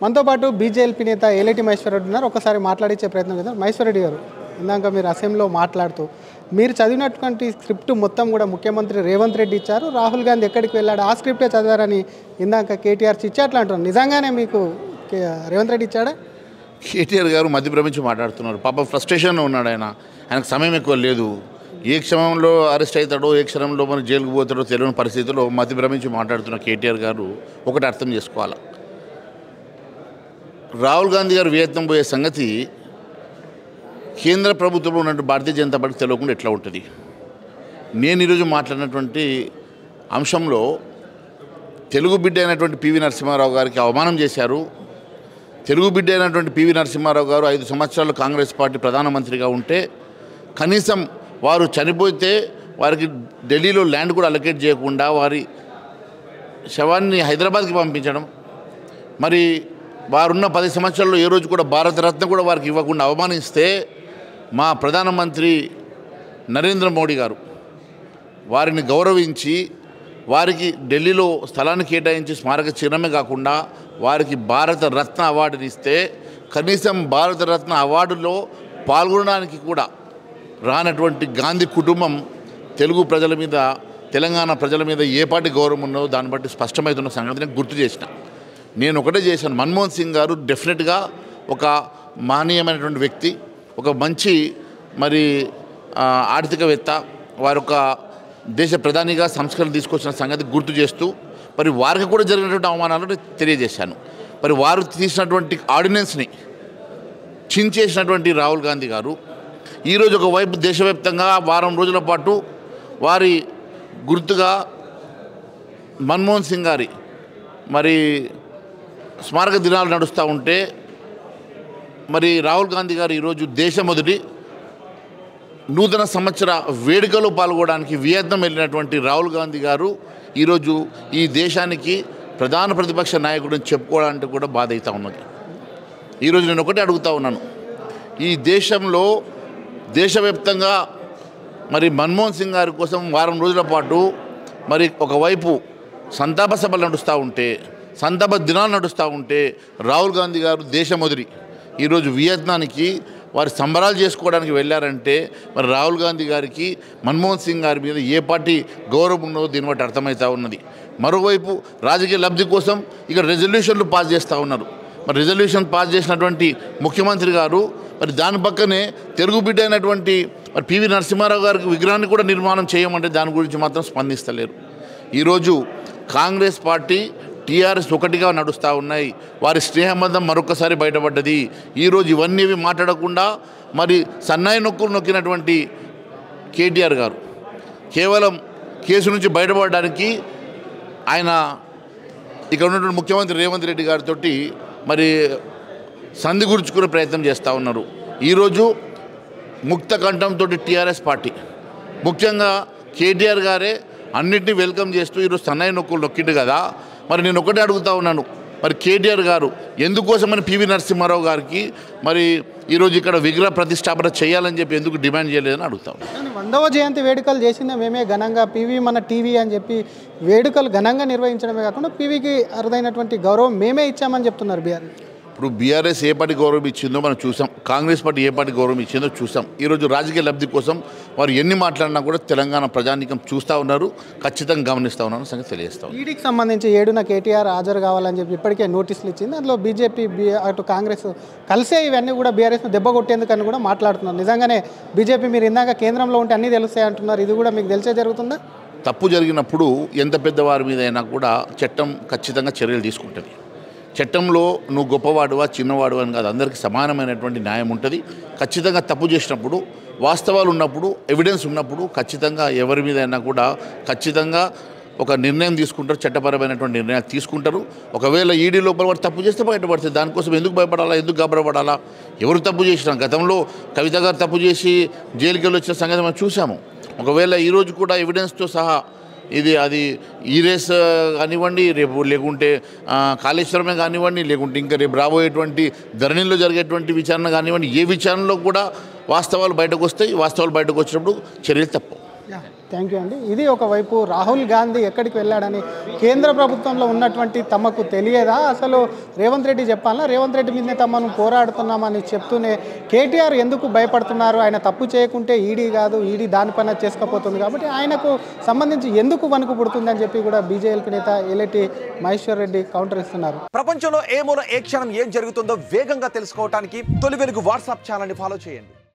మనతో పాటు బీజేపీ నేత ఏలేటి మహేశ్వర్ రెడ్డి ఉన్నారు. ఒకసారి మాట్లాడించే ప్రయత్నం చేద్దాం. మహేశ్వర్ రెడ్డి గారు, ఇందాక మీరు అసెంబ్లీలో మాట్లాడుతూ మీరు చదివినటువంటి స్క్రిప్ట్ మొత్తం కూడా ముఖ్యమంత్రి రేవంత్ రెడ్డి ఇచ్చారు, రాహుల్ గాంధీ ఎక్కడికి వెళ్ళాడు ఆ స్క్రిప్టే చదివారని ఇందాక కేటీఆర్ చిచ్చాట్లు అంటున్నారు. నిజంగానే మీకు రేవంత్ రెడ్డి ఇచ్చాడా? కేటీఆర్ గారు మధ్యభ్రమించి మాట్లాడుతున్నారు. పాపం ఫ్రస్ట్రేషన్లో ఉన్నాడు ఆయనకు సమయం ఎక్కువ లేదు. ఏ క్షణంలో అరెస్ట్ అవుతాడో ఏ క్షణంలో మనం జైలుకు పోతాడో తెలియని పరిస్థితుల్లో మధ్యభ్రమించి మాట్లాడుతున్న కేటీఆర్ గారు ఒకటి అర్థం చేసుకోవాలి. రాహుల్ గాంధీ గారు వియత్నాం పోయే సంగతి కేంద్ర ప్రభుత్వంలో ఉన్నట్టు భారతీయ జనతా పార్టీకి తెలియకుండా ఎట్లా ఉంటుంది? నేను ఈరోజు మాట్లాడినటువంటి అంశంలో తెలుగు బిడ్డ అయినటువంటి పివి నరసింహారావు గారికి అవమానం చేశారు. తెలుగు బిడ్డ అయినటువంటి పివి నరసింహారావు గారు 5 సంవత్సరాలు కాంగ్రెస్ పార్టీ ప్రధానమంత్రిగా ఉంటే కనీసం వారు చనిపోతే వారికి ఢిల్లీలో ల్యాండ్ కూడా అలొకేట్ చేయకుండా వారి శవాన్ని హైదరాబాద్కి పంపించడం, మరి వారున్న 10 సంవత్సరాల్లో ఏ రోజు కూడా భారతరత్న కూడా వారికి ఇవ్వకుండా అవమానిస్తే మా ప్రధానమంత్రి నరేంద్ర మోడీ గారు వారిని గౌరవించి వారికి ఢిల్లీలో స్థలాన్ని కేటాయించి స్మారక చిహ్నమే కాకుండా వారికి భారతరత్న అవార్డుని ఇస్తే కనీసం భారతరత్న అవార్డులో పాల్గొనడానికి కూడా రానటువంటి గాంధీ కుటుంబం తెలుగు ప్రజల మీద, తెలంగాణ ప్రజల మీద ఏ పార్టీ గౌరవం ఉన్నదో దాన్ని బట్టి స్పష్టమవుతున్న సంగతిని గుర్తు చేసిన. నేను ఒకటే చేశాను. మన్మోహన్ సింగ్ గారు డెఫినెట్గా ఒక మహనీయమైనటువంటి వ్యక్తి, ఒక మంచి మరి ఆర్థికవేత్త, వారు ఒక దేశ ప్రధానిగా సంస్కరణ తీసుకొచ్చిన సంగతి గుర్తు చేస్తూ మరి వారికి కూడా జరిగినటువంటి అవమానాలను తెలియజేశాను. మరి వారు తీసినటువంటి ఆర్డినెన్స్ని చించేసినటువంటి రాహుల్ గాంధీ గారు ఈరోజు ఒకవైపు దేశవ్యాప్తంగా వారం రోజుల పాటు వారి గుర్తుగా మన్మోహన్ సింగ్ గారి మరి స్మారక దినాలు నడుస్తూ ఉంటే మరి రాహుల్ గాంధీ గారు ఈరోజు దేశ మొదటి నూతన సంవత్సర వేడుకలో పాల్గొనడానికి వియత్నాం వెళ్ళినటువంటి రాహుల్ గాంధీ గారు ఈరోజు ఈ దేశానికి ప్రధాన ప్రతిపక్ష నాయకుడిని చెప్పుకోవడానికి కూడా బాధ అవుతూ ఉన్నది. ఈరోజు నేను ఒకటే అడుగుతూ ఉన్నాను, ఈ దేశంలో దేశవ్యాప్తంగా మరి మన్మోహన్ సింగ్ గారి కోసం వారం రోజుల పాటు మరి ఒకవైపు సంతాప సభలు నడుస్తూ ఉంటే, సంతాప దినాలు నడుస్తూ ఉంటే రాహుల్ గాంధీ గారు దేశ మొదటి ఈరోజు వియత్నానికి వారి సంబరాలు చేసుకోవడానికి వెళ్ళారంటే మరి రాహుల్ గాంధీ గారికి మన్మోహన్ సింగ్ గారి మీద ఏ పార్టీ గౌరవం ఉన్నదో దీన్ని బట్టి అర్థమవుతూ ఉన్నది. మరోవైపు రాజకీయ లబ్ధి కోసం ఇక రెజల్యూషన్లు పాస్ చేస్తూ ఉన్నారు. మరి రెజల్యూషన్ పాస్ చేసినటువంటి ముఖ్యమంత్రి గారు మరి దాని పక్కనే తెలుగు బిడ్డ అయినటువంటి మరి పివి నరసింహారావు గారికి విగ్రహాన్ని కూడా నిర్మాణం చేయమంటే దాని గురించి మాత్రం స్పందిస్తలేరు. ఈరోజు కాంగ్రెస్ పార్టీ టీఆర్ఎస్ ఒకటిగా నడుస్తూ ఉన్నాయి. వారి స్నేహబంధం మరొకసారి బయటపడ్డది. ఈరోజు ఇవన్నీ మాట్లాడకుండా మరి సన్నాయి నొక్కులు నొక్కినటువంటి కేటీఆర్ గారు కేవలం కేసు నుంచి బయటపడడానికి ఆయన ఇక్కడ ఉన్నటువంటి ముఖ్యమంత్రి రేవంత్ రెడ్డి గారితో మరి సంధి గుర్చుకునే ప్రయత్నం చేస్తూ ఉన్నారు. ఈరోజు ముక్త కంఠంతో టీఆర్ఎస్ పార్టీ ముఖ్యంగా కేటీఆర్ గారే అన్నింటినీ వెల్కమ్ చేస్తూ ఈరోజు సన్నాయి నొక్కులు నొక్కిండు కదా. మరి నేను ఒకటే అడుగుతూ ఉన్నాను, మరి కేటీఆర్ గారు ఎందుకోసమని పివి నరసింహారావు గారికి మరి ఈరోజు ఇక్కడ విగ్రహ ప్రతిష్టాపన చేయాలని చెప్పి ఎందుకు డిమాండ్ చేయలేదని అడుగుతాం. 100వ జయంతి వేడుకలు చేసిందే మేమే ఘనంగా, పీవీ మన టీవీ అని చెప్పి వేడుకలు ఘనంగా నిర్వహించడమే కాకుండా పీవీకి అరుదైనటువంటి గౌరవం మేమే ఇచ్చామని చెప్తున్నారు బీఆర్. ఇప్పుడు బీఆర్ఎస్ ఏ పార్టీ గౌరవం ఇచ్చిందో మనం చూసాం, కాంగ్రెస్ పార్టీ ఏ పార్టీ గౌరవం ఇచ్చిందో చూసాం. ఈరోజు రాజకీయ లబ్ధి కోసం వారు ఎన్ని మాట్లాడినా కూడా తెలంగాణ ప్రజానీకం చూస్తూ ఉన్నారు, ఖచ్చితంగా గమనిస్తూ ఉన్నారు సంగతి తెలియజేస్తాం. ఈడీకి సంబంధించి 7న కేటీఆర్ హాజరు కావాలని చెప్పి ఇప్పటికే నోటీసులు ఇచ్చింది. అందులో బీజేపీ అటు కాంగ్రెస్ కలిసే ఇవన్నీ కూడా బీఆర్ఎస్ను దెబ్బ కొట్టేందుకని కూడా మాట్లాడుతున్నారు. నిజంగానే బీజేపీ మీరు ఇందాక కేంద్రంలో ఉంటే అన్నీ తెలుస్తాయి అంటున్నారు, ఇది కూడా మీకు తెలిసే జరుగుతుందా? తప్పు జరిగినప్పుడు ఎంత పెద్దవారి మీద అయినా కూడా చట్టం ఖచ్చితంగా చర్యలు తీసుకుంటుంది. చట్టంలో నువ్వు గొప్పవాడువా చిన్నవాడు అని కాదు, అందరికీ సమానమైనటువంటి న్యాయం ఉంటుంది. ఖచ్చితంగా తప్పు చేసినప్పుడు, వాస్తవాలు ఉన్నప్పుడు, ఎవిడెన్స్ ఉన్నప్పుడు ఖచ్చితంగా ఎవరి మీద అయినా కూడా ఖచ్చితంగా ఒక నిర్ణయం తీసుకుంటారు, చట్టపరమైనటువంటి నిర్ణయాలు తీసుకుంటారు. ఒకవేళ ఈడీ లోపల వాడు తప్పు చేస్తే బయటపడుతుంది. దానికోసం ఎందుకు భయపడాలా, ఎందుకు గాబరపడాలా? ఎవరు తప్పు చేసినా, గతంలో కవిత గారు తప్పు చేసి జైలుకి వెళ్ళి వచ్చిన సంగతి మనం చూసాము. ఒకవేళ ఈరోజు కూడా ఎవిడెన్స్తో సహా అది ఈరేస్ కానివ్వండి, రేపు లేకుంటే కాళేశ్వరమే కానివ్వండి, లేకుంటే ఇంకా రేపు రాబోయేటువంటి ధరణిలో జరిగేటువంటి విచారణ కానివ్వండి, ఏ విచారణలో కూడా వాస్తవాలు బయటకు వస్తాయి. వాస్తవాలు బయటకు వచ్చినప్పుడు చర్యలు తప్పవు. థ్యాంక్ యూ అండి. ఇది ఒకవైపు రాహుల్ గాంధీ ఎక్కడికి వెళ్ళాడని కేంద్ర ప్రభుత్వంలో ఉన్నటువంటి తమకు తెలియదా, అసలు రేవంత్ రెడ్డి చెప్పాలా, రేవంత్ రెడ్డి మీదనే తమను పోరాడుతున్నామని చెప్తూనే కేటీఆర్ ఎందుకు భయపడుతున్నారు, ఆయన తప్పు చేయకుంటే ఈడీ కాదు, ఈడీ దానిపైన చేసుకపోతుంది కాబట్టి ఆయనకు సంబంధించి ఎందుకు వణుకు పుడుతుందని చెప్పి కూడా బీజేపీ నేత ఏలేటి మహేశ్వర్ రెడ్డి కౌంటర్ ఇస్తున్నారు. ప్రపంచంలో ఏ మూల ఏ క్షణం ఏం జరుగుతుందో వేగంగా తెలుసుకోవడానికి తొలి వెలుగు వాట్సాప్ ఛానల్ని ఫాలో చేయండి.